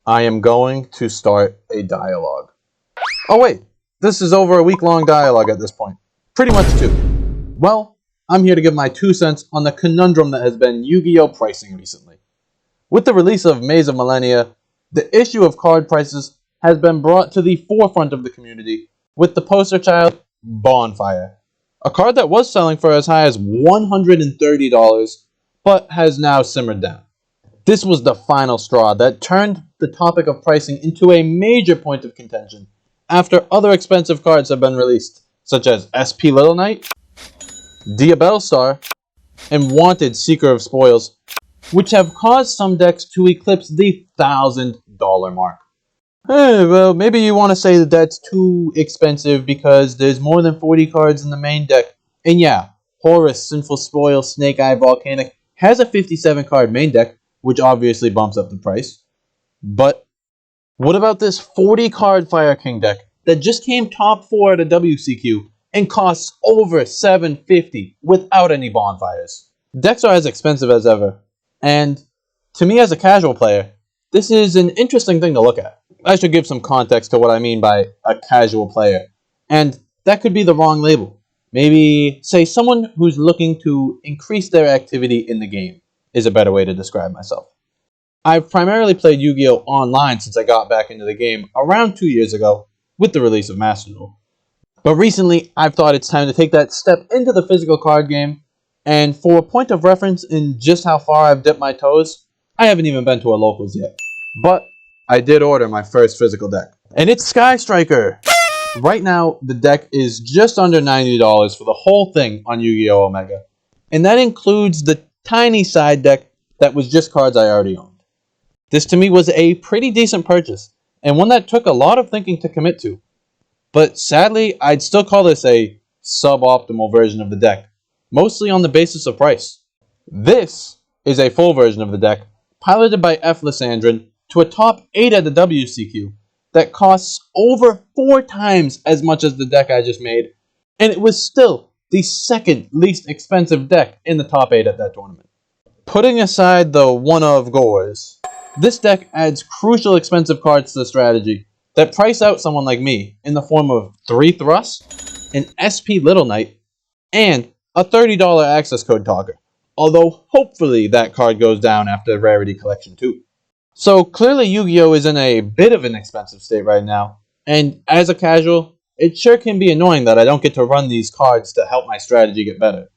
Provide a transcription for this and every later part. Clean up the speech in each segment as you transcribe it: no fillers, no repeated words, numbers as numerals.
I am going to start a dialogue. Oh wait, this is over a week-long dialogue at this point. Pretty much two. Well, I'm here to give my 2 cents on the conundrum that has been Yu-Gi-Oh! Pricing recently. With the release of Maze of Millennia, the issue of card prices has been brought to the forefront of the community with the poster child, Bonfire. A card that was selling for as high as $130, but has now simmered down. This was the final straw that turned the topic of pricing into a major point of contention after other expensive cards have been released, such as SP Little Knight, Diabellstar, and Wanted Seeker of Spoils, which have caused some decks to eclipse the $1,000 mark. Well, maybe you want to say that that's too expensive because there's more than 40 cards in the main deck. And yeah, Horus, Sinful Spoil, Snake Eye, Volcanic has a 57 card main deck, which obviously bumps up the price. But what about this 40 card Fire King deck that just came top 4 at a WCQ and costs over $750 without any bonfires? Decks are as expensive as ever, and to me as a casual player, this is an interesting thing to look at. I should give some context to what I mean by a casual player, and that could be the wrong label. Maybe, say, someone who's looking to increase their activity in the game is a better way to describe myself. I've primarily played Yu-Gi-Oh! Online since I got back into the game around 2 years ago with the release of Master Duel. But recently, I've thought it's time to take that step into the physical card game, and for a point of reference in just how far I've dipped my toes, I haven't even been to a locals yet. But I did order my first physical deck, and it's Sky Striker! Right now, the deck is just under $90 for the whole thing on Yu-Gi-Oh! Omega, and that includes the tiny side deck that was just cards I already owned. This to me was a pretty decent purchase, and one that took a lot of thinking to commit to. But sadly, I'd still call this a suboptimal version of the deck, mostly on the basis of price. This is a full version of the deck, piloted by F. Lysandrin, to a top 8 at the WCQ, that costs over 4 times as much as the deck I just made, and it was still the second least expensive deck in the top 8 at that tournament. Putting aside the one-of gores, this deck adds crucial expensive cards to the strategy that price out someone like me in the form of 3 Thrusts, an SP Little Knight, and a $30 access code talker, although hopefully that card goes down after Rarity Collection 2. So clearly Yu-Gi-Oh! Is in a bit of an expensive state right now, and as a casual, it sure can be annoying that I don't get to run these cards to help my strategy get better.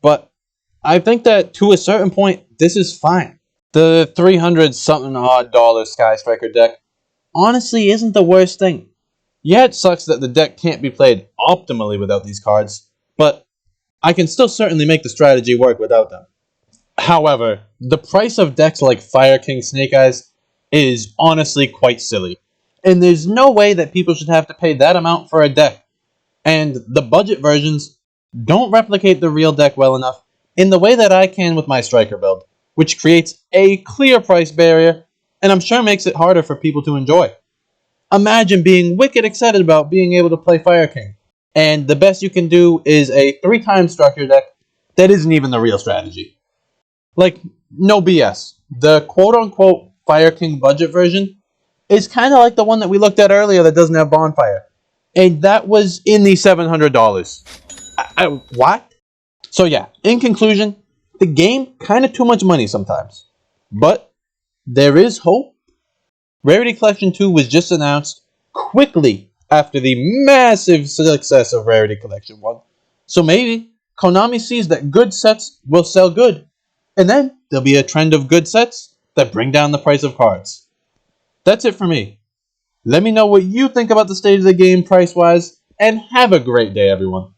But I think that to a certain point, this is fine. The $300-something odd Sky Striker deck honestly isn't the worst thing. Yeah, it sucks that the deck can't be played optimally without these cards, but I can still certainly make the strategy work without them. However, the price of decks like Fire King Snake Eyes is honestly quite silly. And there's no way that people should have to pay that amount for a deck. And the budget versions don't replicate the real deck well enough in the way that I can with my Striker build, which creates a clear price barrier, and I'm sure makes it harder for people to enjoy. Imagine being wicked excited about being able to play Fire King, and the best you can do is a 3-time Striker deck that isn't even the real strategy. Like, no BS. The quote-unquote Fire King budget version is kind of like the one that we looked at earlier that doesn't have Bonfire. And that was in the $700. What? So yeah, in conclusion, the game kind of too much money sometimes. But there is hope. Rarity Collection 2 was just announced quickly after the massive success of Rarity Collection 1. So maybe Konami sees that good sets will sell good. And then there'll be a trend of good sets that bring down the price of cards. That's it for me. Let me know what you think about the state of the game price-wise, and have a great day, everyone.